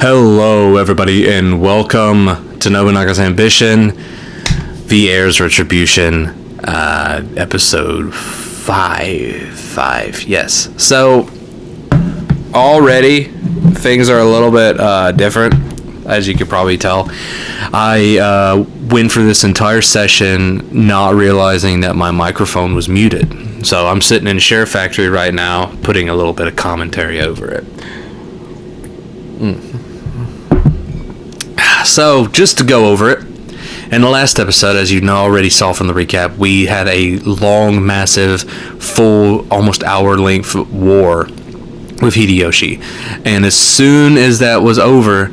Hello, everybody, and welcome to Nobunaga's Ambition, the Heir's Retribution, episode 5. Yes. So, already, things are a little bit different, as you could probably tell. I went for this entire session not realizing that my microphone was muted. So, I'm sitting in Share Factory right now, putting a little bit of commentary over it. So, just to go over it, in the last episode, as you already saw from the recap, we had a long, massive, full, almost hour-length war with Hideyoshi. And as soon as that was over,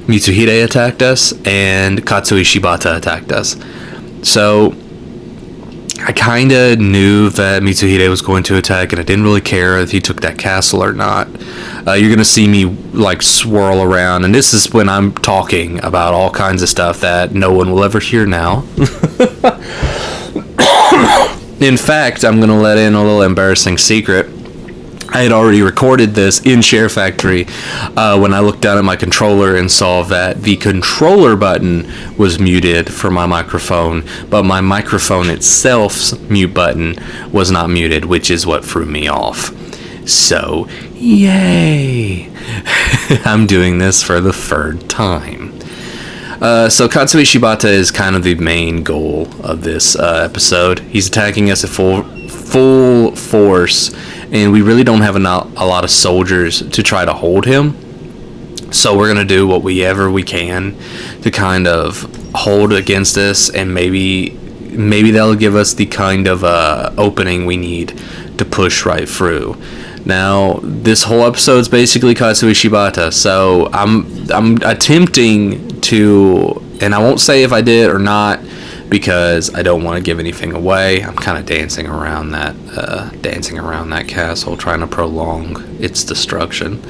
Mitsuhide attacked us, and Katsui Shibata attacked us. So, I kind of knew that Mitsuhide was going to attack, and I didn't really care if he took that castle or not. You're going to see me, like, swirl around, and this is when I'm talking about all kinds of stuff that no one will ever hear now. In fact, I'm going to let in a little embarrassing secret. I had already recorded this in Share Factory when I looked down at my controller and saw that the controller button was muted for my microphone, but my microphone itself's mute button was not muted, which is what threw me off. So, yay! I'm doing this for the third time. So Katsui Shibata is kind of the main goal of this episode. He's attacking us at full force, and we really don't have a lot of soldiers to try to hold him. So we're going to do whatever we can to kind of hold against this, and maybe that'll give us the kind of opening we need to push right through. Now, this whole episode's basically Katsui Shibata, so I'm attempting to, and I won't say if I did or not, because I don't want to give anything away. I'm kind of dancing around that castle, trying to prolong its destruction.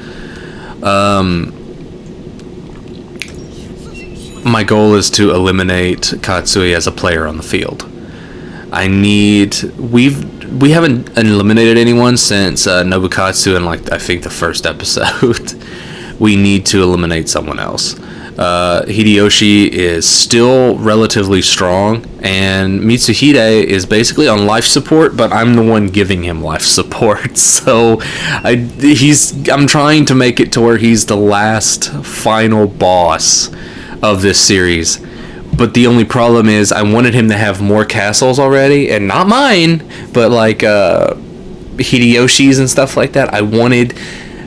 My goal is to eliminate Katsui as a player on the field. We haven't eliminated anyone since Nobukatsu in, like, I think the first episode. We need to eliminate someone else. Hideyoshi is still relatively strong, and Mitsuhide is basically on life support, but I'm the one giving him life support. So I'm trying to make it to where he's the last final boss of this series. But the only problem is I wanted him to have more castles already, and not mine, but like Hideyoshi's and stuff like that. I wanted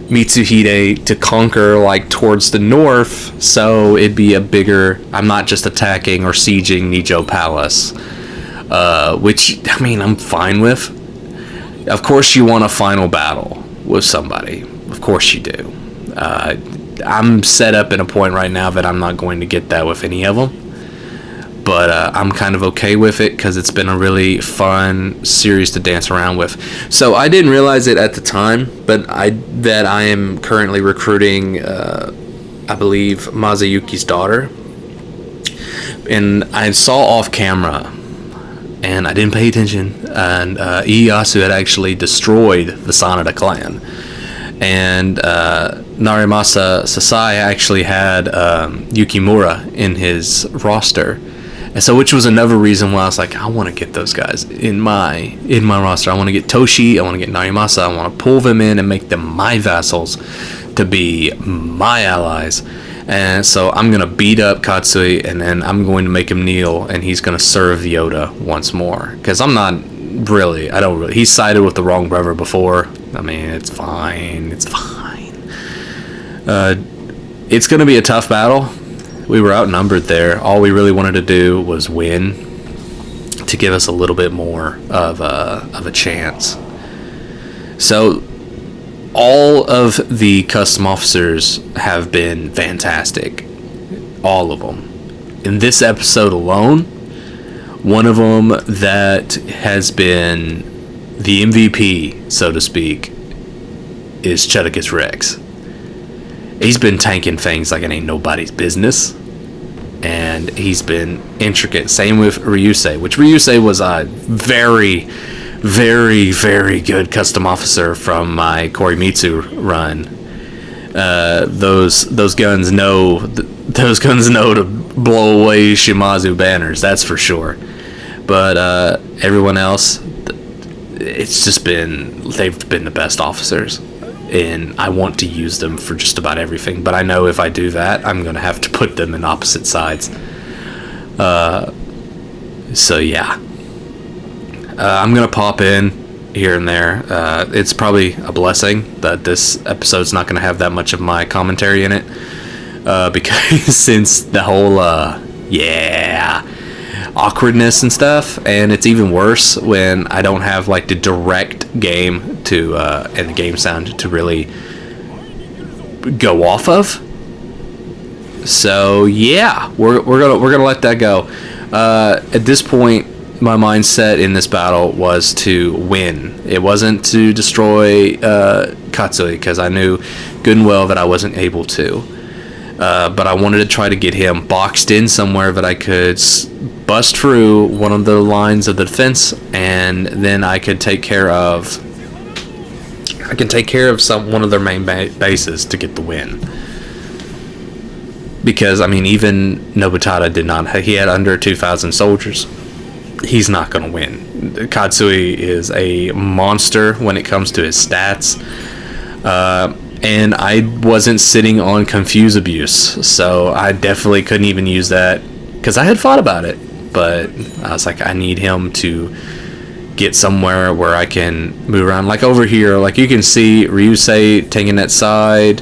Mitsuhide to conquer, like, towards the north, so it'd be a bigger, I'm not just attacking or sieging Nijo Palace, which, I mean, I'm fine with. Of course you want a final battle with somebody. Of course you do. I'm set up in a point right now that I'm not going to get that with any of them. But I'm kind of okay with it because it's been a really fun series to dance around with. So I didn't realize it at the time, but that I am currently recruiting, I believe, Masayuki's daughter. And I saw off camera, and I didn't pay attention, and Ieyasu had actually destroyed the Sanada clan. And Narimasa Sasai actually had Yukimura in his roster. And so, which was another reason why I was like, I want to get those guys in my roster. I want to get Toshi, I want to get Narimasa, I want to pull them in and make them my vassals to be my allies. And so I'm going to beat up Katsui, and then I'm going to make him kneel, and he's going to serve the Oda once more. Because he's sided with the wrong brother before. I mean, it's fine. It's going to be a tough battle. We were outnumbered there. All we really wanted to do was win to give us a little bit more of a chance. So all of the custom officers have been fantastic. All of them. In this episode alone, one of them that has been the MVP, so to speak, is Chudicus Rex. He's been tanking things like it ain't nobody's business. And he's been intricate. Same with Ryusei, which Ryusei was a very, very, very good custom officer from my Korimitsu run. those guns know to blow away Shimazu banners. That's for sure. But everyone else, it's just they've been the best officers, and I want to use them for just about everything. But I know if I do that, I'm gonna have to put them in opposite sides. So yeah, I'm gonna pop in here and there. It's probably a blessing that this episode's not gonna have that much of my commentary in it, because since the whole awkwardness and stuff, and it's even worse when I don't have like the direct game to and the game sound to really go off of. So yeah, we're gonna let that go. At this point, my mindset in this battle was to win. It wasn't to destroy Katsui, because I knew good and well that I wasn't able to. But I wanted to try to get him boxed in somewhere that I could bust through one of the lines of the defense, and then I could take care of one of their main bases to get the win. Because I mean, even Nobunaga did not. He had under 2,000 soldiers. He's not going to win. Katsui is a monster when it comes to his stats. And I wasn't sitting on confuse abuse, so I definitely couldn't even use that, because I had thought about it, but I was like, I need him to get somewhere where I can move around. Like over here, like you can see Ryusei taking that side,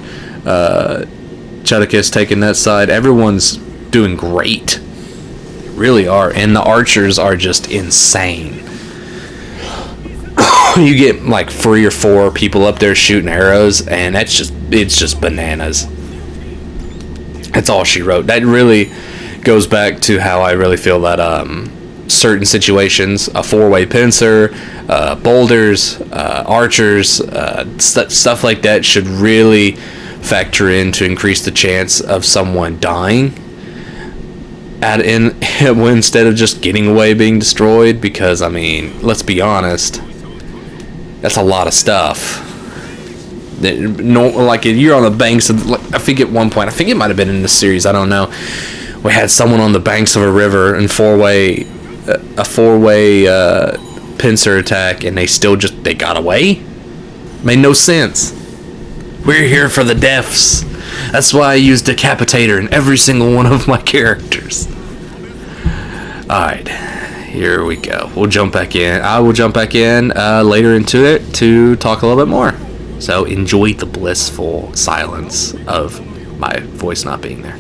Chudicus taking that side. Everyone's doing great. They really are, and the archers are just insane. You get like 3 or 4 people up there shooting arrows, and it's just bananas. That's all she wrote. That really goes back to how I really feel that certain situations, a 4-way pincer, boulders, archers, stuff like that should really factor in to increase the chance of someone dying instead of just getting away being destroyed. Because I mean, let's be honest, that's a lot of stuff. Like you're on the banks of, like, I think at one point, I think it might have been in the series, I don't know, we had someone on the banks of a river and a 4-way pincer attack, and they got away. Made no sense. We're here for the deaths. That's why I use Decapitator in every single one of my characters. Alright, here we go. We'll jump back in. I will jump back in later into it to talk a little bit more. So enjoy the blissful silence of my voice not being there.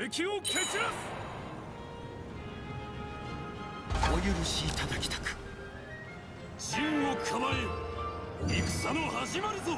敵を蹴散らす。お許しいただきたく。陣を構えよ。戦の始まるぞ。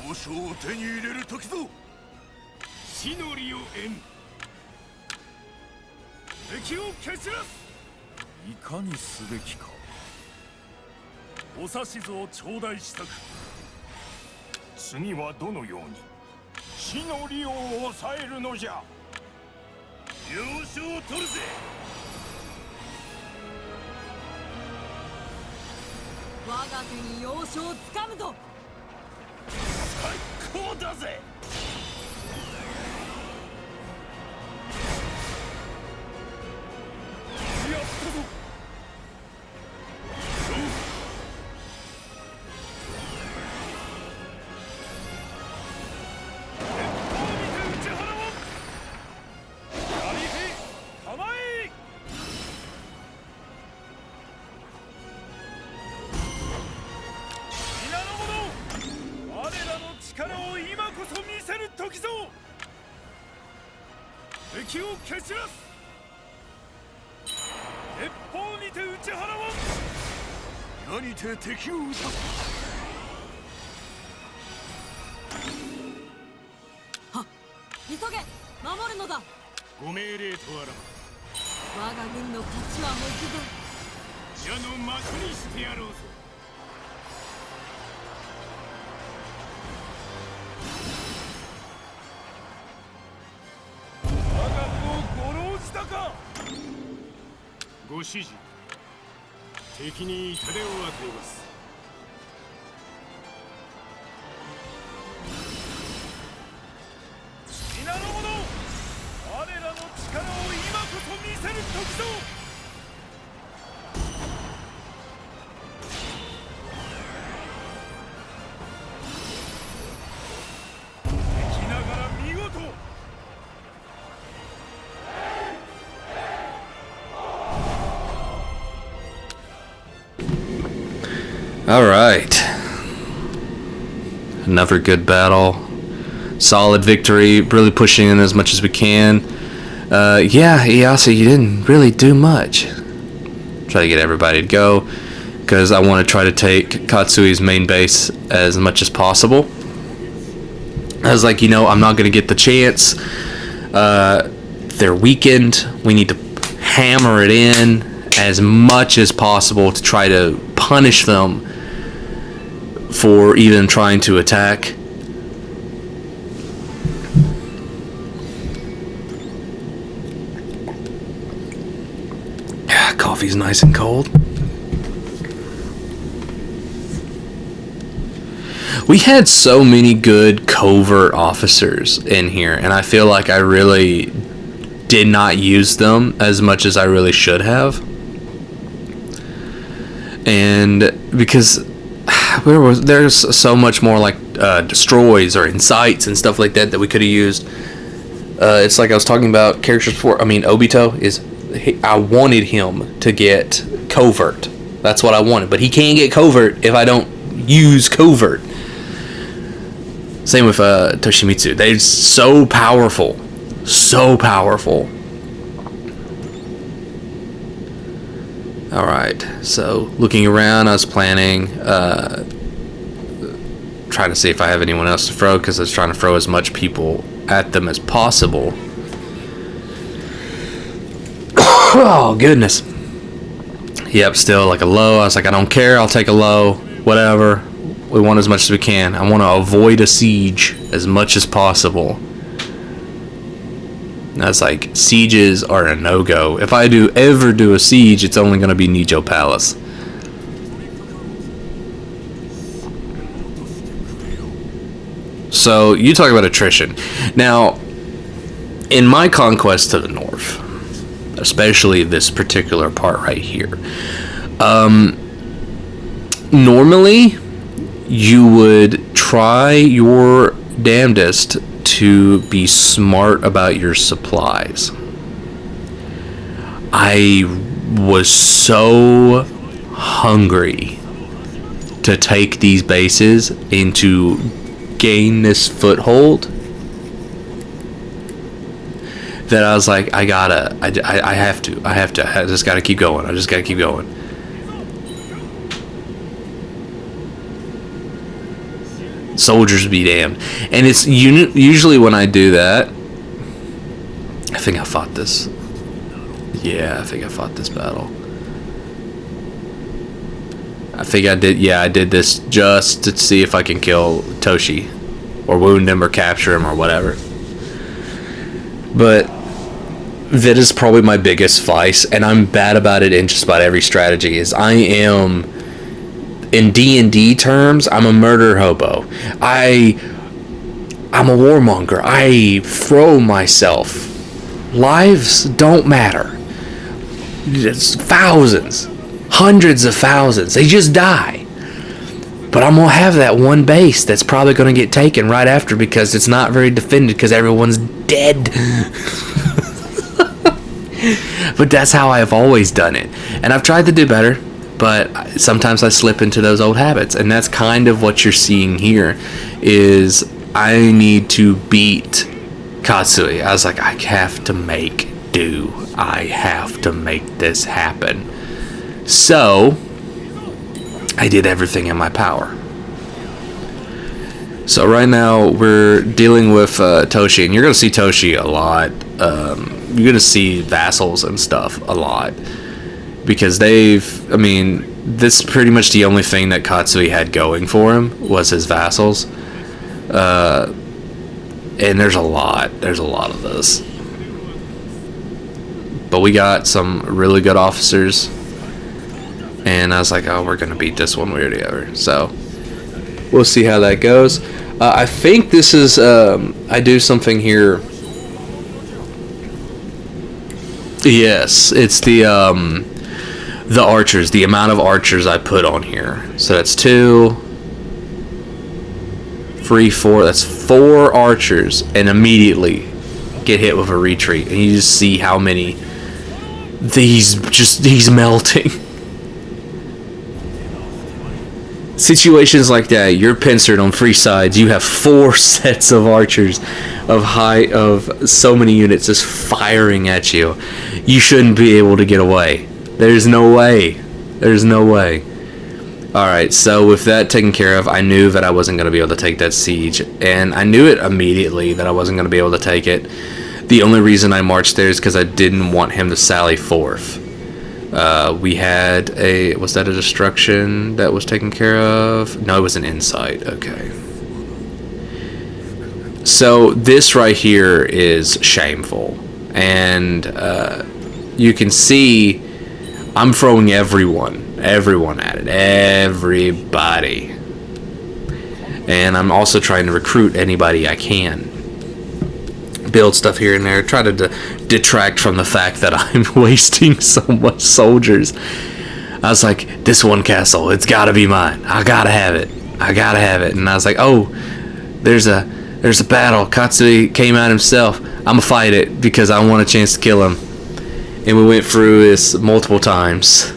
王将を手に入れる時ぞ。死の利を得ん。敵を蹴散らす。いかにすべきか。お指図を頂戴したく。次はどのように死の利を抑えるのじゃ。要所を取るぜ。我が手に要所をつかむぞ。最高だぜ。やったぞ。敵を蹴散らす。鉄砲にて打ち払わん。矢にて敵を撃たす。はっ、急げ、守るのだ。ご命令とあらば。我が軍の勝ちは目前。矢の幕にしてやろうぞ。ご指示。敵に痛手を与えます。皆の者、我らの力を今こそ見せる時ぞ。敵ながら見事。All right. Another good battle. Solid victory. Really pushing in as much as we can. Yeah, Iyase, you didn't really do much. Try to get everybody to go because I want to try to take Katsui's main base as much as possible. I was like, I'm not going to get the chance. They're weakened. We need to hammer it in as much as possible to try to punish them for even trying to attack. Coffee's nice and cold. We had so many good covert officers in here, and I feel like I really did not use them as much as I really should have. And because there's so much more like destroys or incites and stuff like that we could have used. It's like I was talking about characters before. I mean, Obito I wanted him to get covert. That's what I wanted, but he can't get covert if I don't use covert. Same with Toshimitsu. They're so powerful, so powerful. Alright, so looking around, I was planning, trying to see if I have anyone else to throw, because I was trying to throw as much people at them as possible. Oh, goodness. Yep, still like a low. I was like, I don't care, I'll take a low, whatever. We want as much as we can. I want to avoid a siege as much as possible. And I was like, sieges are a no-go. If I ever do a siege, it's only going to be Nijo Palace. So, you talk about attrition. Now, in my conquest to the north, especially this particular part right here, normally you would try your damnedest to be smart about your supplies. I was so hungry to take these bases and to gain this foothold that I was like, I just gotta keep going. I just gotta keep going. Soldiers be damned. And it's usually when I do that, I think I fought this. Yeah, I think I fought this battle. I think I did. Yeah, I did this just to see if I can kill Toshi or wound him or capture him or whatever. But that is probably my biggest vice, and I'm bad about it in just about every strategy. Is I am, in D&D terms, I'm a murder hobo. I'm a warmonger. I throw myself. Lives don't matter. It's thousands, hundreds of thousands. They just die. But I'm going to have that one base that's probably going to get taken right after because it's not very defended because everyone's dead. But that's how I've always done it. And I've tried to do better, but sometimes I slip into those old habits. And that's kind of what you're seeing here is I need to beat Katsui. I was like, I have to make do. I have to make this happen. So I did everything in my power. So right now we're dealing with Toshi, and you're going to see Toshi a lot. You're going to see vassals and stuff a lot. Because this is pretty much the only thing that Katsui had going for him was his vassals. And there's a lot of this. But we got some really good officers. And I was like, oh, we're going to beat this one way or the other. So, we'll see how that goes. I think this is, I do something here. Yes, it's the archers, the amount of archers I put on here. So that's 2, 3, 4, that's 4 archers, and immediately get hit with a retreat. And you just see how many, he's melting. Situations like that, you're pincered on 3 sides. You have 4 sets of archers of so many units just firing at you. You shouldn't be able to get away. There's no way. There's no way. Alright, so with that taken care of, I knew that I wasn't going to be able to take that siege. And I knew it immediately that I wasn't going to be able to take it. The only reason I marched there is because I didn't want him to sally forth. We had was that a destruction that was taken care of? No, it was an insight. Okay. So this right here is shameful. And you can see I'm throwing everyone at it. Everybody. And I'm also trying to recruit anybody I can. Build stuff here and there, try to detract from the fact that I'm wasting so much soldiers. I was like, this one castle, it's gotta be mine. I gotta have it. And I was like, oh, there's a battle. Katsui came out himself. I'm gonna fight it because I want a chance to kill him. And we went through this multiple times.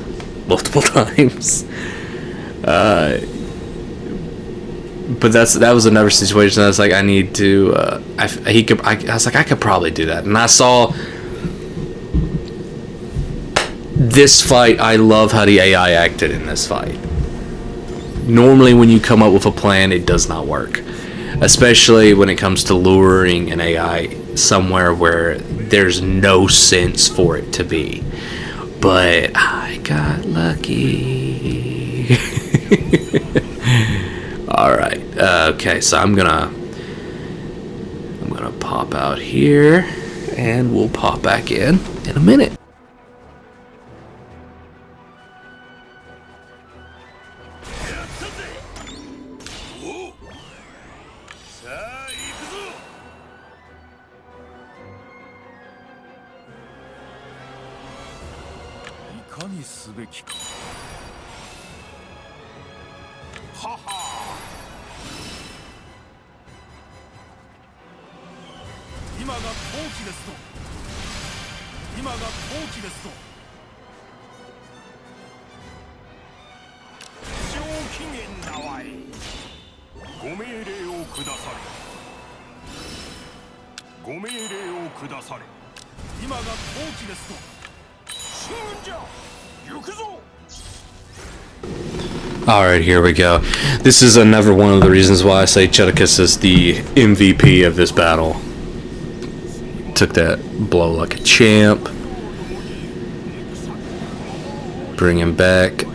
But that was another situation. I was like, I need to. I was like, I could probably do that. And I saw this fight. I love how the AI acted in this fight. Normally, when you come up with a plan, it does not work, especially when it comes to luring an AI somewhere where there's no sense for it to be. But I got lucky. Alright, okay, so I'm gonna pop out here, and we'll pop back in a minute. Alright, here we go. This is another one of the reasons why I say Chudicus is the MVP of this battle. Took that blow like a champ. Bring him back.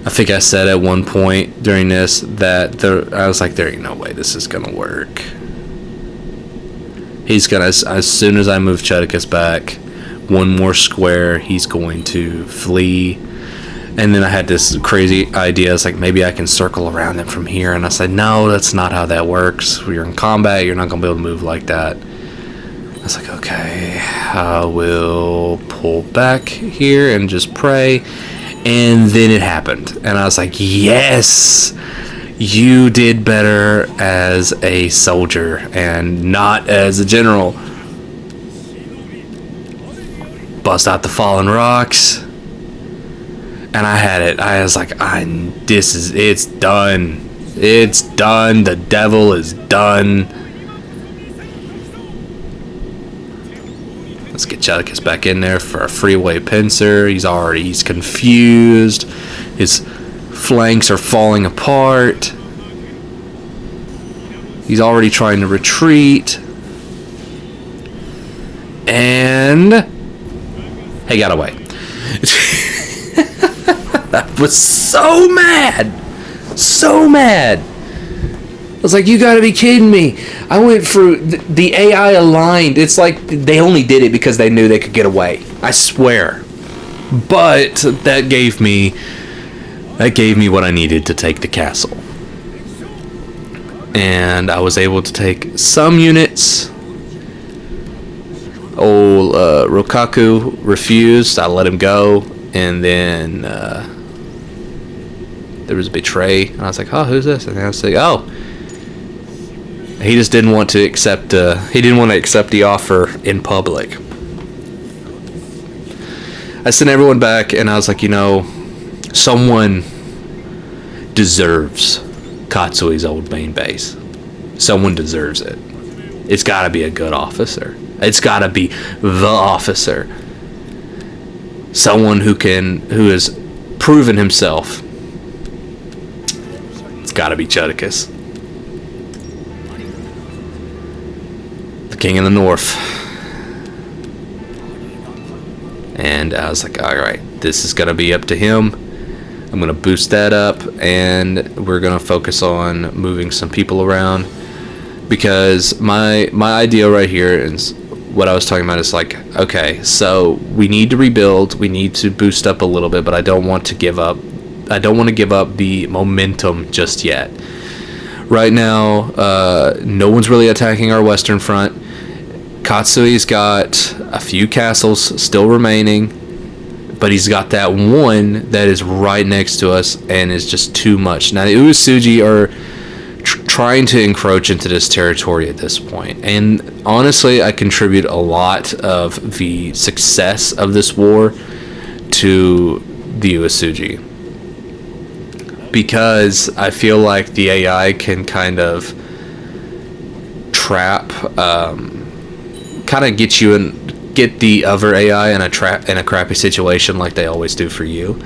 I think I said at one point during this that I was like, there ain't no way this is gonna work. He's gonna, as soon as I move Chudicus back one more square, he's going to flee. And then I had this crazy idea. It's like, maybe I can circle around him from here. And I said, no, that's not how that works. You're in combat. You're not going to be able to move like that. I was like, okay, I will pull back here and just pray. And then it happened. And I was like, yes, you did better as a soldier and not as a general. Bust out the fallen rocks. And I had it. I was like, it's done. It's done. The devil is done. Let's get Chudicus back in there for a freeway pincer. He's confused. His flanks are falling apart. He's already trying to retreat. And he got away. I was so mad. So mad. I was like, you gotta be kidding me. I went through the AI aligned. It's like they only did it because they knew they could get away. I swear. But that gave me what I needed to take the castle. And I was able to take some units. Old Rokaku refused. I let him go. And then there was a betray, and I was like, "Oh, who's this?" And I was like, "Oh, he just didn't want to accept. He didn't want to accept the offer in public." I sent everyone back, and I was like, someone deserves Katsui's old main base. Someone deserves it. It's got to be a good officer. It's got to be the officer. Someone who has proven himself. It's got to be Chudicus, the king of the north. And I was like, all right, this is going to be up to him. I'm going to boost that up, and we're going to focus on moving some people around, because my idea right here is what I was talking about is like, okay, so we need to rebuild, we need to boost up a little bit, but I don't want to give up. I don't want to give up the momentum just yet. Right now, no one's really attacking our western front. Katsui's got a few castles still remaining, but he's got that one that is right next to us and is just too much. Now the Uesugi are trying to encroach into this territory at this point, and honestly I contribute a lot of the success of this war to the Uesugi, because I feel like the AI can kind of trap, kind of get you and get the other AI in a crappy situation like they always do for you.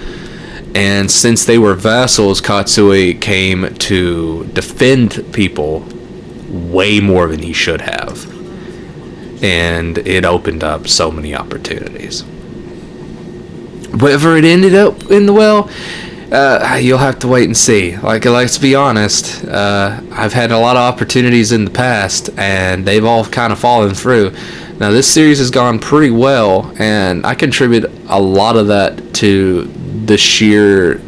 And since they were vassals, Katsui came to defend people way more than he should have, and it opened up so many opportunities. Whether it ended up in the well, You'll have to wait and see. Like, let's be honest. I've had a lot of opportunities in the past, and they've all kind of fallen through. Now, this series has gone pretty well, and I contribute a lot of that to the sheer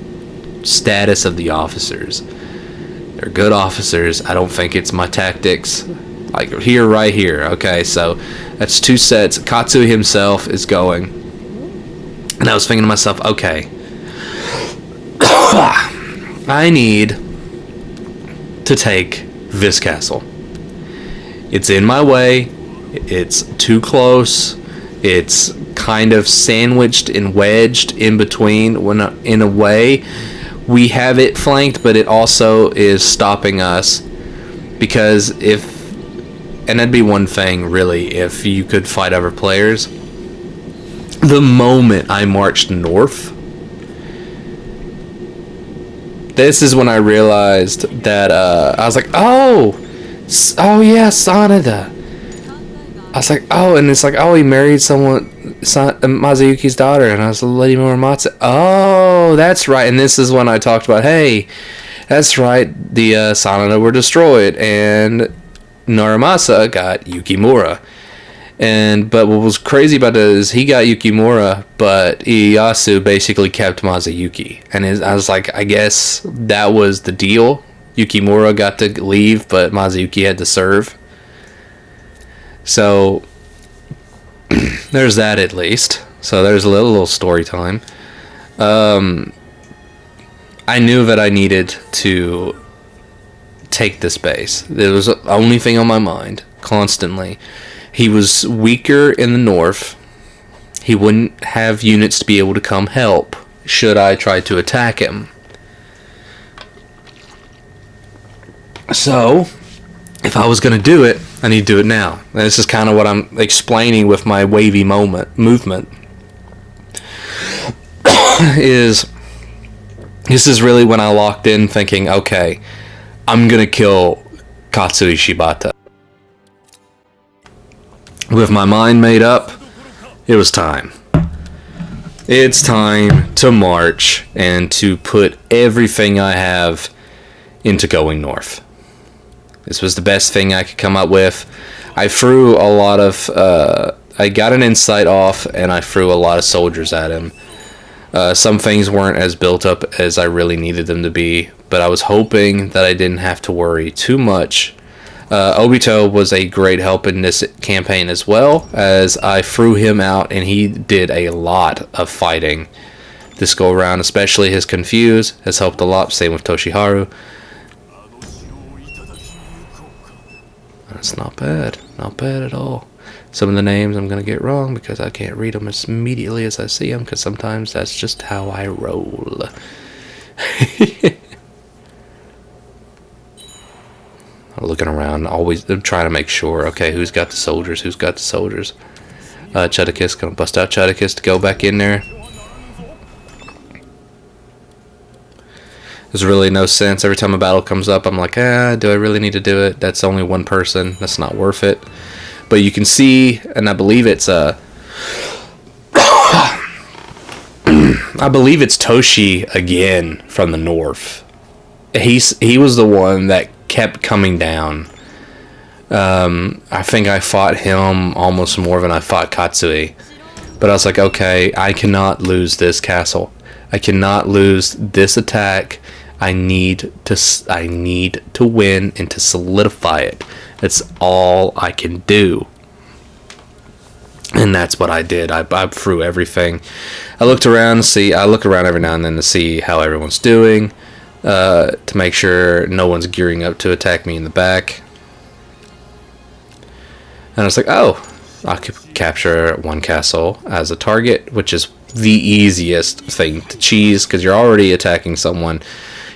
status of the officers. They're good officers. I don't think it's my tactics. Like, right here. Okay, so that's 2 sets. Katsui himself is going. And I was thinking to myself, okay, I need to take this castle. It's in my way. It's too close. It's kind of sandwiched and wedged in between. When in a way, we have it flanked, but it also is stopping us. Because and that'd be one thing, really, if you could fight other players. The moment I marched north, this is when I realized that I was like, oh yeah, Sanada. I was like, oh, and it's like, oh, he married Mazayuki's daughter, and I was Lady Muramatsu. Oh, that's right. And this is when I talked about, hey, that's right, the Sanada were destroyed, and Naramasa got Yukimura. But what was crazy about it is he got Yukimura, but Ieyasu basically kept Mazayuki. And I was like, I guess that was the deal. Yukimura got to leave, but Mazayuki had to serve. So there's that at least. So there's a little story time. I knew that I needed to take this base. It was the only thing on my mind constantly. He was weaker in the north. He wouldn't have units to be able to come help should I try to attack him. So, if I was going to do it, I need to do it now. And this is kind of what I'm explaining with my wavy movement. This is really when I locked in thinking, okay, I'm going to kill Katsui Shibata. With my mind made up, it was time. It's time to march and to put everything I have into going north. This was the best thing I could come up with. I threw a lot of... I got an insight off, and I threw a lot of soldiers at him. Some things weren't as built up as I really needed them to be, but I was hoping that I didn't have to worry too much. Obito was a great help in this campaign as well, as I threw him out and he did a lot of fighting this go around, especially his Confuse has helped a lot, same with Toshiharu. That's not bad at all. Some of the names I'm going to get wrong because I can't read them as immediately as I see them, because sometimes that's just how I roll. Looking around, always trying to make sure, okay, who's got the soldiers, Chudicus, gonna bust out Chudicus to go back in there. There's really no sense. Every time a battle comes up, I'm like, do I really need to do it? That's only one person, that's not worth it. But you can see, and I believe it's Toshi again from the north. He was the one that kept coming down. I think I fought him almost more than I fought Katsui. But I was like, okay, I cannot lose this castle. I cannot lose this attack. I need to win and to solidify it. That's all I can do. And that's what I did. I threw everything. I look around every now and then to see how everyone's doing. To make sure no one's gearing up to attack me in the back. And I was like, oh, I could capture one castle as a target, which is the easiest thing to cheese, because you're already attacking someone.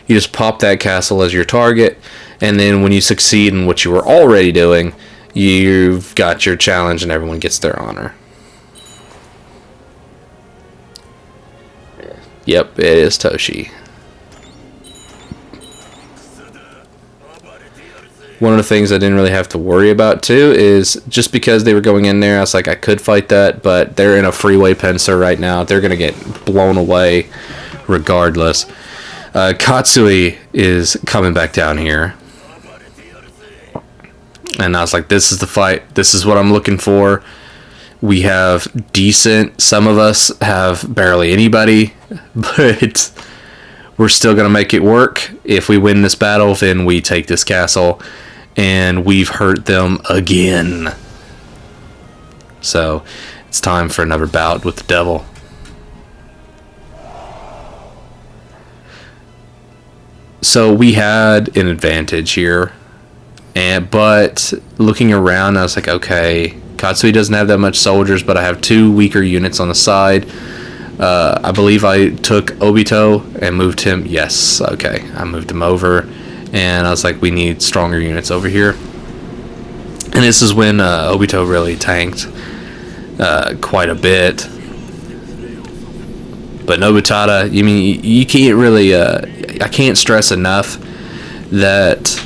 You just pop that castle as your target, and then when you succeed in what you were already doing, you've got your challenge and everyone gets their honor. Yep, it is Toshi. One of the things I didn't really have to worry about too is just because they were going in there, I was like, I could fight that, but they're in a freeway pincer right now. They're going to get blown away regardless. Katsui is coming back down here. And I was like, this is the fight. This is what I'm looking for. We have decent, some of us have barely anybody, but we're still going to make it work. If we win this battle, then we take this castle, and we've hurt them again. So it's time for another bout with the devil. So we had an advantage here, but looking around, I was like, okay, Katsui doesn't have that much soldiers, but I have 2 weaker units on the side. I believe I took Obito and moved him. Yes, okay, I moved him over, and I was like, we need stronger units over here. And this is when Obito really tanked quite a bit. But Nobunaga, you can't really, I can't stress enough that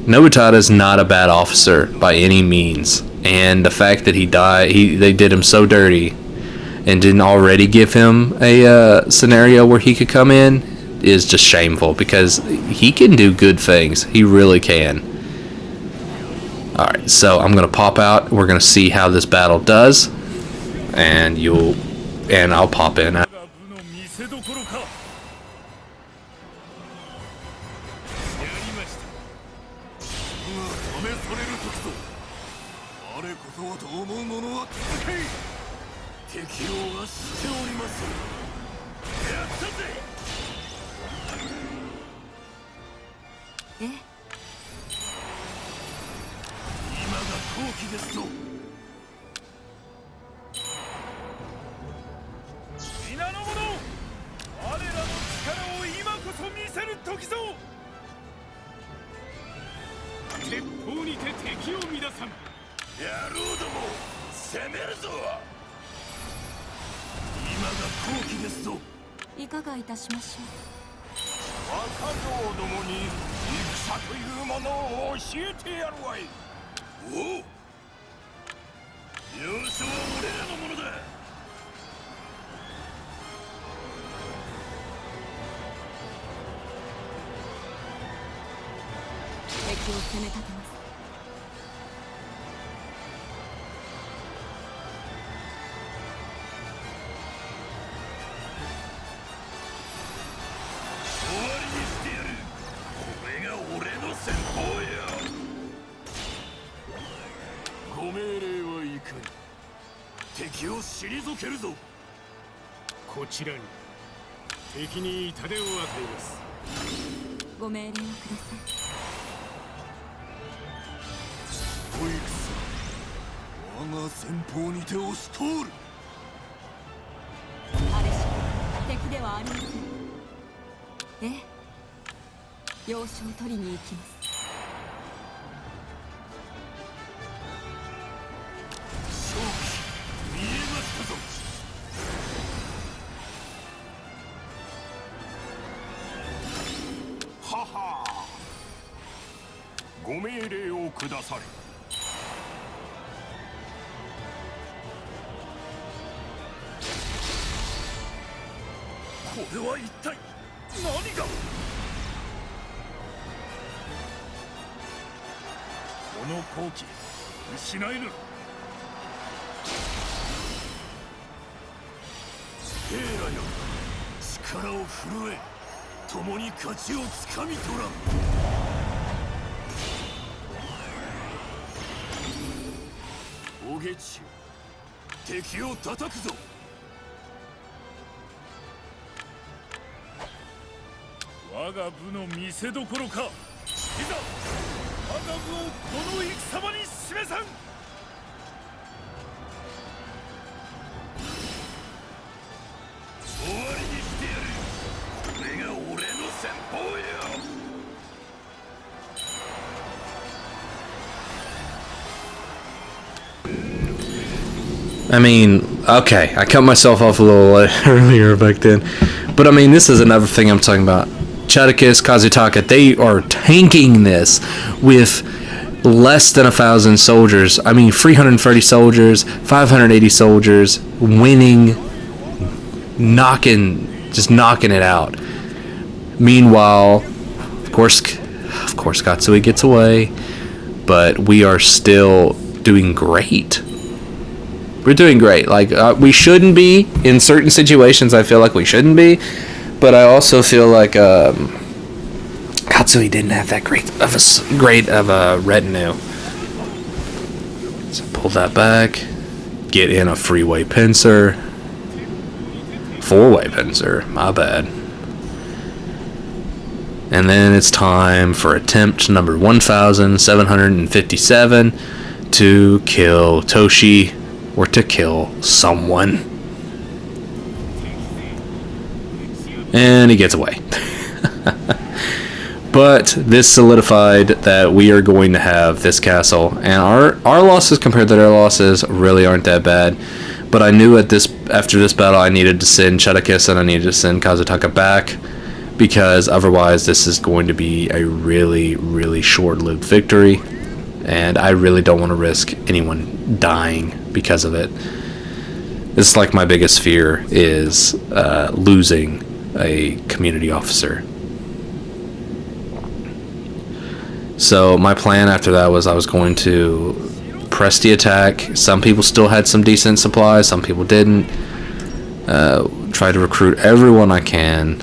Nobunaga is not a bad officer by any means. And the fact that he died, they did him so dirty and didn't already give him a scenario where he could come in is just shameful, because he can do good things. He really can. Alright, so I'm going to pop out. We're going to see how this battle does. And I'll pop in. いかがいたしましょう。若造どもに戦というものを教えてやるわい。おう、優勝は俺らのものだ。敵を攻め立てます。敵を退けるぞ。こちらに敵に痛手を与えます。ご命令をください。おいくさ、我が先方にて押し通る。あれしか敵ではありません。ええ、要所を取りに行きます。ご命令をくだされ。これは一体何が。この好機失えぬ。ヘイラよ、力を震え、共に勝ちをつかみ取らん。おげちよ、敵を叩くぞ。我が部の見せどころか。いざ我が部をこの戦場に示さん。終わりにしてやる。これが俺の戦法よ。I mean, okay, I cut myself off a little earlier back then, but I mean, this is another thing I'm talking about. Chudicus, Kazutaka, they are tanking this with less than 1,000 soldiers. I mean, 330 soldiers, 580 soldiers, winning, just knocking it out. Meanwhile, of course, Katsui gets away, but we are still doing great. We're doing great. Like, we shouldn't be in certain situations. I feel like we shouldn't be, but I also feel like Katsui didn't have that great of a retinue. So pull that back, get in a freeway pincer, four-way pincer. My bad. And then it's time for attempt number 1757 to kill Toshi, or to kill someone. And he gets away. But this solidified that we are going to have this castle, and our losses compared to their losses really aren't that bad. But I knew after this battle I needed to send Chudakis and I needed to send Kazutaka back, because otherwise this is going to be a really, really short-lived victory, and I really don't want to risk anyone dying because of it. It's like my biggest fear is losing a community officer. So my plan after that was I was going to press the attack. Some people still had some decent supplies, some people didn't. Try to recruit everyone I can.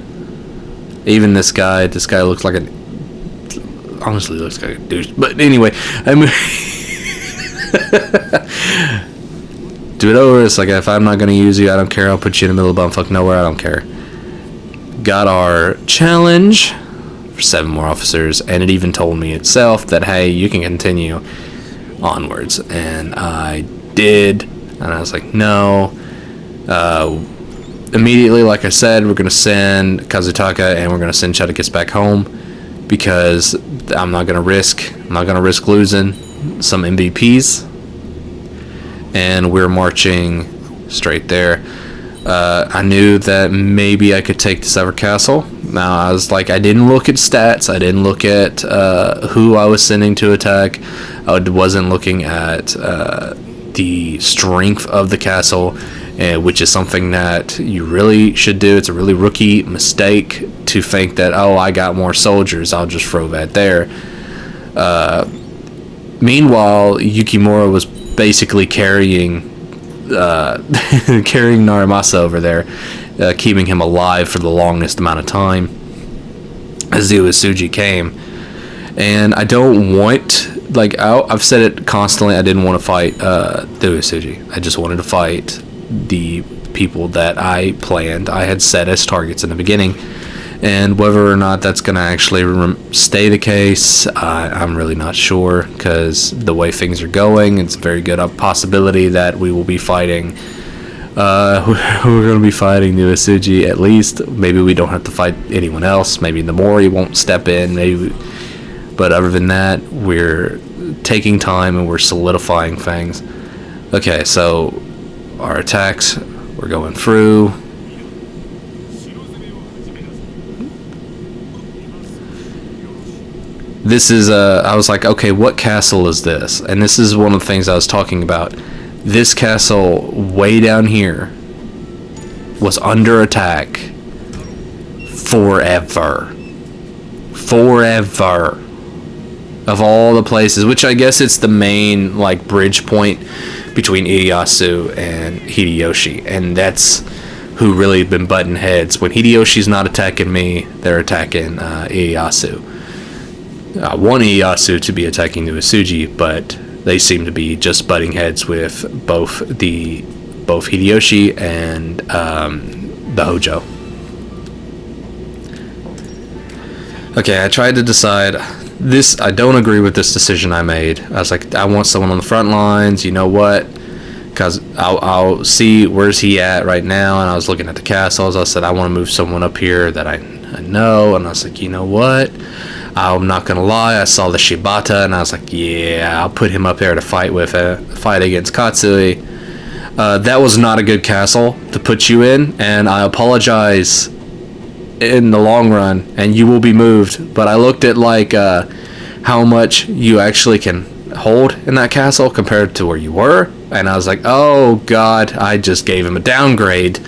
Even this guy looks like honestly looks like a douche. But anyway, I mean, do it over. It's like, if I'm not gonna use you, I don't care. I'll put you in the middle of bumfuck nowhere. I don't care. Got our challenge for 7 more officers, and it even told me itself that, hey, you can continue onwards, and I did. And I was like, no. Immediately, like I said, we're gonna send Kazutaka and we're gonna send Chudakis back home, because I'm not gonna risk losing some MVPs. And we're marching straight there. I knew that maybe I could take the Sever Castle. Now, I was like, I didn't look at stats. I didn't look at who I was sending to attack. I wasn't looking at the strength of the castle, which is something that you really should do. It's a really rookie mistake to think that, oh, I got more soldiers, I'll just throw that there. Meanwhile, Yukimura was basically carrying Narimasa over there, keeping him alive for the longest amount of time as Uesugi came. And I don't want, like, I've said it constantly, I didn't want to fight the Uesugi. I just wanted to fight the people that I had set as targets in the beginning. And whether or not that's going to actually stay the case, I'm really not sure, because the way things are going, it's a very good possibility that we will be fighting. We're going to be fighting the Uesugi at least. Maybe we don't have to fight anyone else. Maybe the Mori won't step in. But other than that, we're taking time and we're solidifying things. Okay, so our attacks, we're going through. This is I was like, okay, what castle is this? And this is one of the things I was talking about. This castle way down here was under attack forever. Of all the places, which I guess it's the main, like, bridge point between Ieyasu and Hideyoshi, and that's who really been butting heads. When Hideyoshi's not attacking me, they're attacking Ieyasu. I want Ieyasu to be attacking the Uesugi, but they seem to be just butting heads with both Hideyoshi and the Hojo. Okay, I tried to decide. I don't agree with this decision I made. I was like, I want someone on the front lines. You know what? Because I'll see where's he at right now. And I was looking at the castles. I said, I want to move someone up here that I know. And I was like, you know what? I'm not gonna lie, I saw the Shibata and I was like, yeah, I'll put him up there to fight against Katsui. That was not a good castle to put you in, and I apologize in the long run, and you will be moved. But I looked at, like, how much you actually can hold in that castle compared to where you were, and I was like, oh god, I just gave him a downgrade.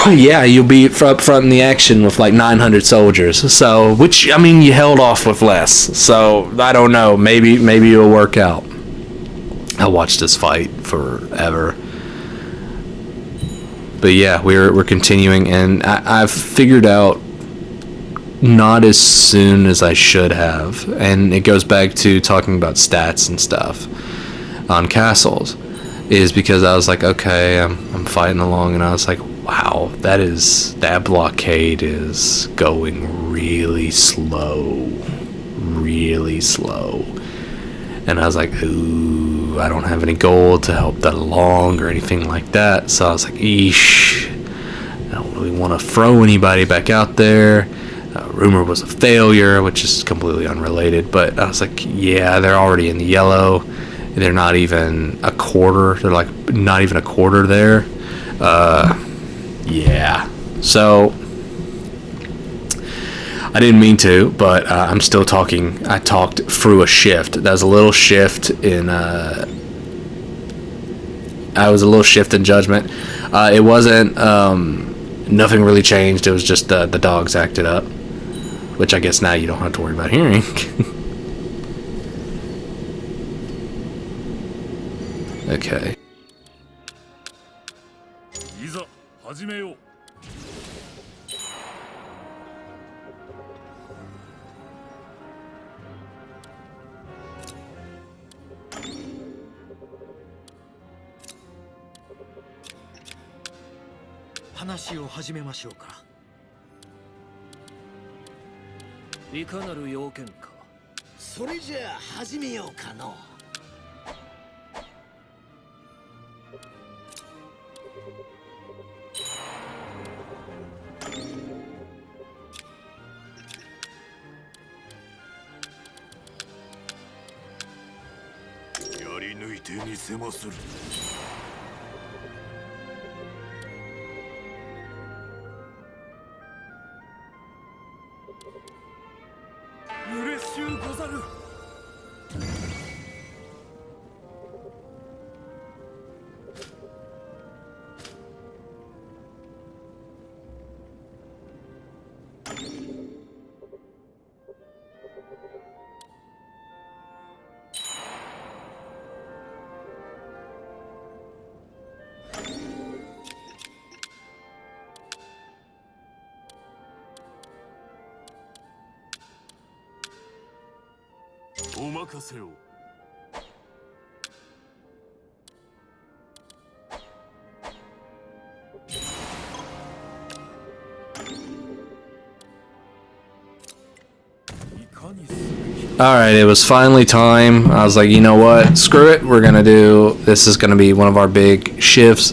Yeah, you'll be up front in the action with like 900 soldiers. So, which, I mean, you held off with less. So, I don't know. Maybe it'll work out. I watched this fight forever. But yeah, we're continuing, and I've figured out not as soon as I should have. And it goes back to talking about stats and stuff on castles. Is because I was like, okay, I'm fighting along, and I was like, wow, that blockade is going really slow. And I was like, ooh, I don't have any gold to help that along or anything like that. So I was like, eesh, I don't really want to throw anybody back out there. Rumor was a failure, which is completely unrelated, but I was like, yeah, they're already in the yellow. They're not even a quarter. They're like not even a quarter there. Yeah. So I didn't mean to, but I'm still talking. I talked through a shift. That was a little shift in. I was a little shift in judgment. It wasn't. Nothing really changed. It was just the dogs acted up, which I guess now you don't have to worry about hearing. Okay. いざ始めよう。話を始めましょうか。いかなる要件か。それじゃあ始めようかの。やり抜いてみせまする。嬉しゅうござる。お任せを。Alright, it was finally time. I was like, you know what? Screw it. This is gonna be one of our big shifts.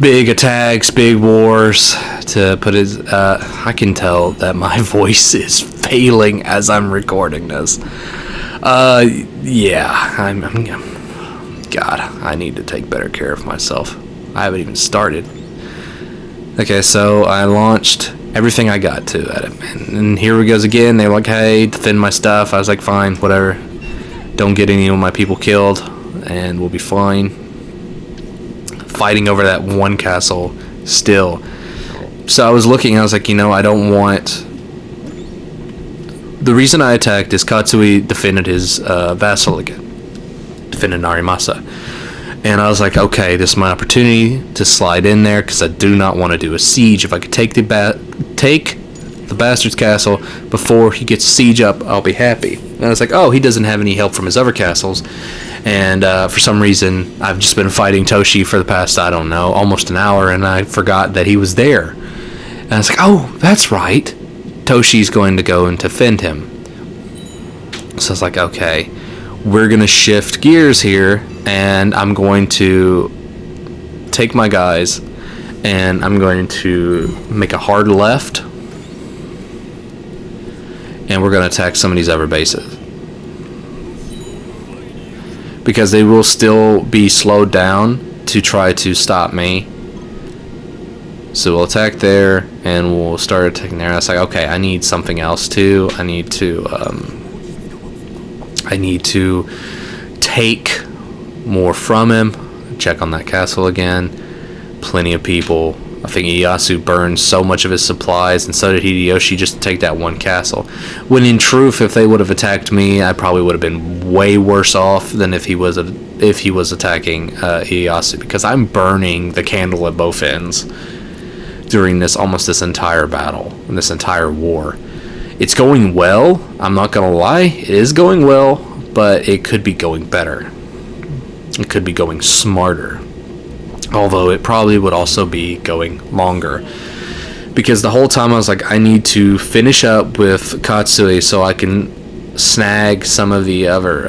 Big attacks, big wars. To put it, I can tell that my voice is failing as I'm recording this. Yeah, God, I need to take better care of myself. I haven't even started. Okay, so I launched everything I got to at it, and here we goes again. They're like, hey, defend my stuff. I was like, fine, whatever. Don't get any of my people killed, and we'll be fine. Fighting over that one castle still. So I was looking, I was like, you know, I don't want... The reason I attacked is Katsui defended his vassal again. Defended Narimasa. And I was like, okay, this is my opportunity to slide in there, because I do not want to do a siege. If I could take the bastard's castle before he gets siege up, I'll be happy. And I was like, oh, he doesn't have any help from his other castles. And for some reason, I've just been fighting Toshi for the past, I don't know, almost an hour, and I forgot that he was there. And I was like, oh, that's right. Toshi's going to go and defend him. So I was like, okay, we're going to shift gears here, and I'm going to take my guys, and I'm going to make a hard left, and we're going to attack some of these other bases. Because they will still be slowed down to try to stop me. So we'll attack there, and we'll start attacking there. I was like, okay, I need something else too. I need to take more from him. Check on that castle again. Plenty of people I think Ieyasu burned so much of his supplies, and so did Hideyoshi, just to take that one castle. When in truth, if they would have attacked me, I probably would have been way worse off than if he was attacking Ieyasu, because I'm burning the candle at both ends during this entire battle and this entire war. It's going well. I'm not gonna lie, it is going well, but it could be going better. It could be going smarter. Although it probably would also be going longer. Because the whole time I was like, I need to finish up with Katsui so I can snag some of the other,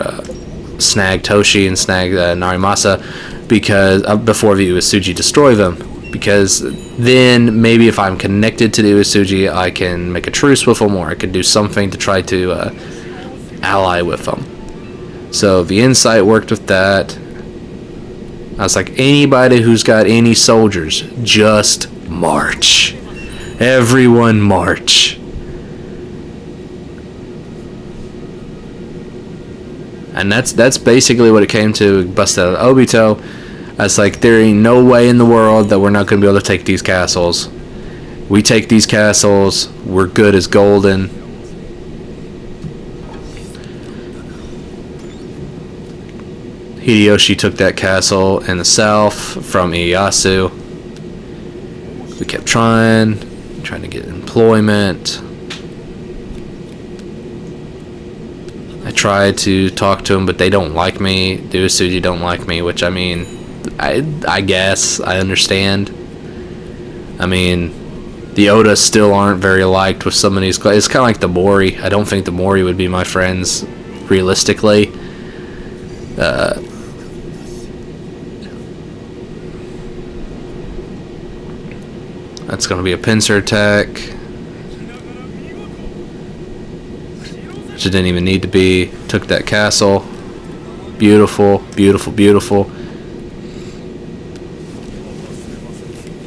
snag Toshi and snag Narimasa, because before the Uesugi destroy them. Because then maybe if I'm connected to the Uesugi, I can make a truce with them, or I could do something to try to ally with them. So the insight worked with that. I was like, anybody who's got any soldiers, just march. Everyone march. And that's basically what it came to. Bust out of Obito. I was like, there ain't no way in the world that we're not going to be able to take these castles. We take these castles, we're good as golden. Hideyoshi took that castle in the south from Ieyasu. We kept trying to get employment. I tried to talk to them, but they don't like me. The Uesugi don't like me, which, I mean, I guess I understand. I mean, the Oda still aren't very liked with some of these. It's kind of like the Mori. I don't think the Mori would be my friends, realistically. That's going to be a pincer attack. Which it didn't even need to be. Took that castle. Beautiful, beautiful, beautiful.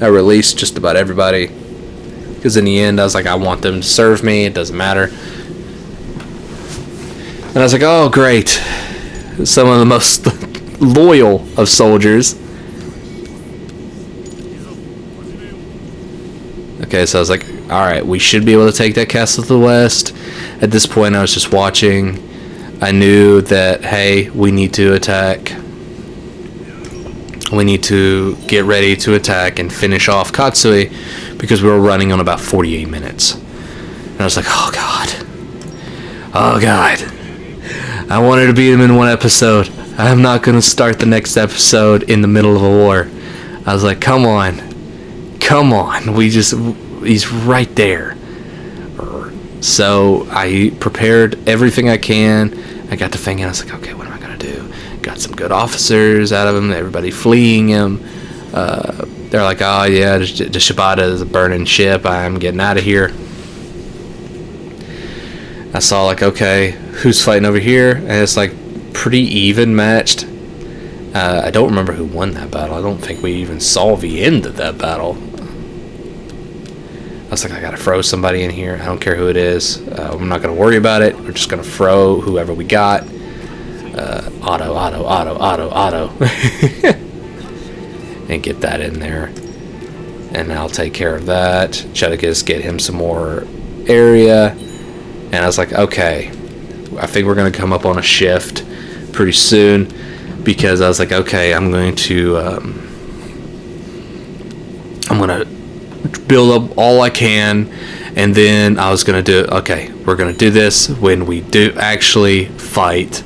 I released just about everybody. Because in the end, I was like, I want them to serve me. It doesn't matter. And I was like, oh, great. Some of the most loyal of soldiers. Okay, so I was like, alright, we should be able to take that castle to the west. At this point, I was just watching. I knew that, hey, we need to attack. We need to get ready to attack and finish off Katsui, because we were running on about 48 minutes. And I was like, oh god. Oh god. I wanted to beat him in one episode. I'm not going to start the next episode in the middle of a war. I was like, come on. Come on, he's right there. So I prepared everything I can. I got to thinking, I was like, okay, what am I going to do? Got some good officers out of him, everybody fleeing him. They're like, oh yeah, the Shibata is a burning ship, I'm getting out of here. I saw like, okay, who's fighting over here? And it's like pretty even matched. I don't remember who won that battle. I don't think we even saw the end of that battle. I was like, I gotta throw somebody in here. I don't care who it is. I'm not gonna worry about it. We're just gonna throw whoever we got. Auto. And get that in there. And I'll take care of that. Cheticus, get him some more area. And I was like, okay. I think we're gonna come up on a shift pretty soon. Because I was like, okay, I'm going to build up all I can, and then I was going to do, okay, we're going to do this when we do actually fight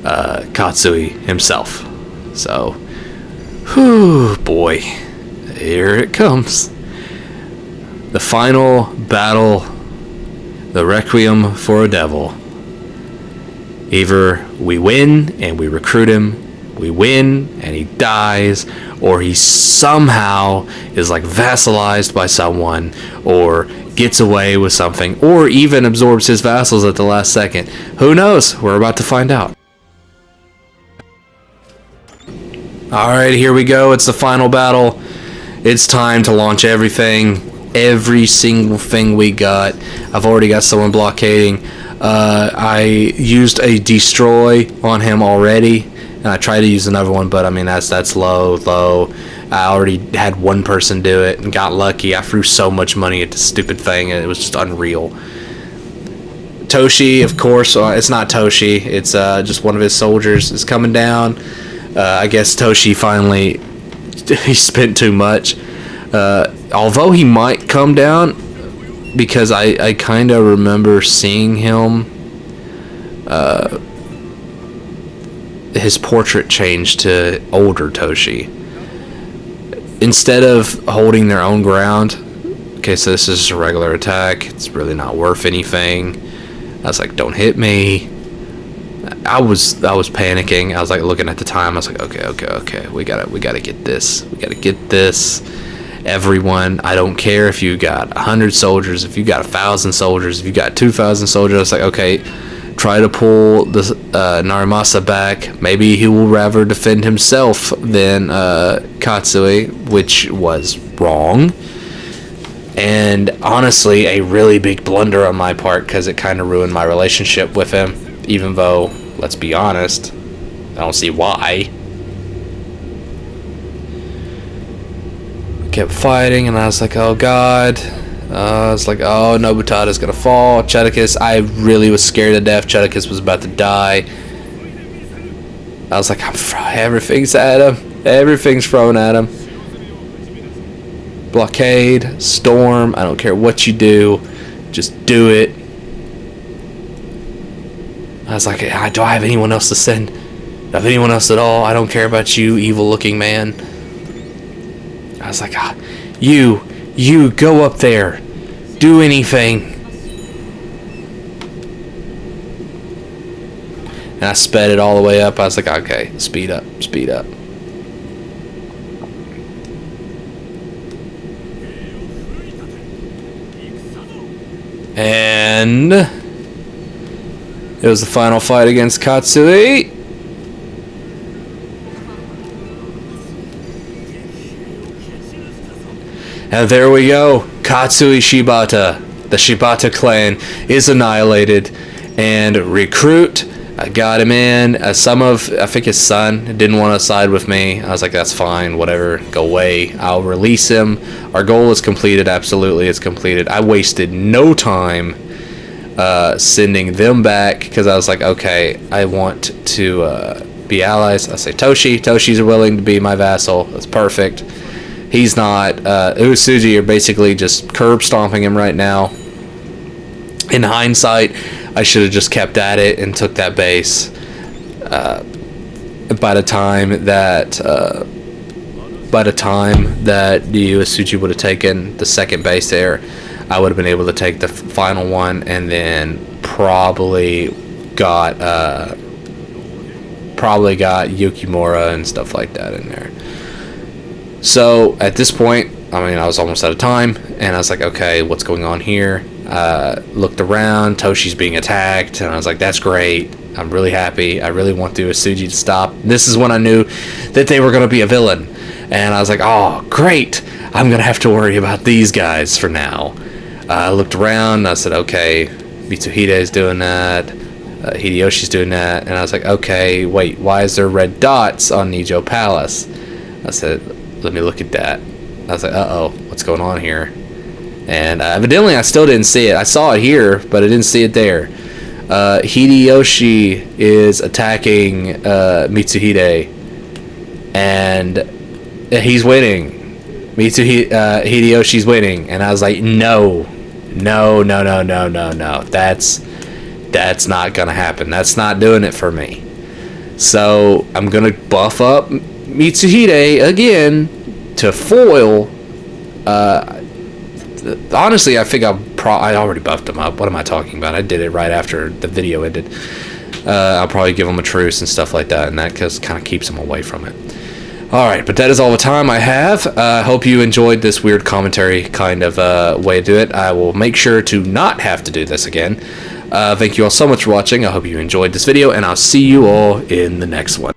Katsui himself. So, whew, boy, here it comes. The final battle, the Requiem for a Devil. Either we win and we recruit him, we win and he dies, or he somehow is like vassalized by someone, or gets away with something, or even absorbs his vassals at the last second. Who knows? We're about to find out. Alright, here we go. It's the final battle. It's time to launch everything. Every single thing we got. I've already got someone blockading. I used a destroy on him already. And I tried to use another one, but I mean that's low. I already had one person do it and got lucky. I threw so much money at this stupid thing, and it was just unreal. Toshi, of course, it's not Toshi. It's just one of his soldiers is coming down. I guess Toshi finally, he spent too much. Although he might come down, because I kind of remember seeing him, his portrait changed to older Toshi. Instead of holding their own ground, okay, so this is a regular attack. It's really not worth anything. I was like, don't hit me. I was panicking. I was like looking at the time. I was like, okay. We gotta get this. We gotta get this. Everyone, I don't care if you got 100 soldiers, if you got 1,000 soldiers, if you got 2,000 soldiers. I was like, okay, try to pull the Narimasa back. Maybe he will rather defend himself than Katsui, which was wrong. And honestly, a really big blunder on my part, because it kind of ruined my relationship with him, even though, let's be honest, I don't see why. Kept fighting, and I was like, oh god. I was like, oh, Nobutaga's gonna fall. Chedicus, I really was scared to death. Chedicus was about to die. I was like, everything's at him. Everything's thrown at him. Blockade, storm, I don't care what you do. Just do it. I was like, do I have anyone else to send? Do I have anyone else at all? I don't care about you, evil looking man. I was like, you go up there. Do anything. And I sped it all the way up. I was like, okay, speed up. And it was the final fight against Katsui. And there we go. Katsui Shibata. The Shibata clan is annihilated. And Recruit, I got him in. I think his son didn't want to side with me. I was like, that's fine, whatever, go away. I'll release him. Our goal is completed. Absolutely, it's completed. I wasted no time sending them back, because I was like, okay, I want to be allies. I say Toshi's willing to be my vassal. That's perfect. He's not. Uesugi are basically just curb stomping him right now. In hindsight, I should have just kept at it and took that base. By the time that the Uesugi would have taken the second base there, I would have been able to take the final one, and then probably got Yukimura and stuff like that in there. So at this point, I was almost out of time, and I was like, okay, what's going on here? Looked around, Toshi's being attacked, and I was like, that's great. I'm really happy. I really want the Uesugi to stop. This is when I knew that they were going to be a villain, and I was like, oh, great. I'm going to have to worry about these guys for now. I looked around, and I said, okay, Mitsuhide's doing that, Hideyoshi's doing that, and I was like, okay, wait, why is there red dots on Nijo Palace? I said, let me look at that. I was like, uh-oh, what's going on here? And evidently I still didn't see it. I saw it here, but I didn't see it there. Hideyoshi is attacking Mitsuhide, and he's winning. Hideyoshi's winning, and I was like, no. That's not gonna happen. That's not doing it for me. So I'm gonna buff up Mitsuhide again to foil. Honestly, I think I already buffed him up. What am I talking about? I did it right after the video ended. I'll probably give him a truce and stuff like that, and that kind of keeps him away from it. Alright, but that is all the time I have. I hope you enjoyed this weird commentary kind of way to do it. I will make sure to not have to do this again. Thank you all so much for watching. I hope you enjoyed this video, and I'll see you all in the next one.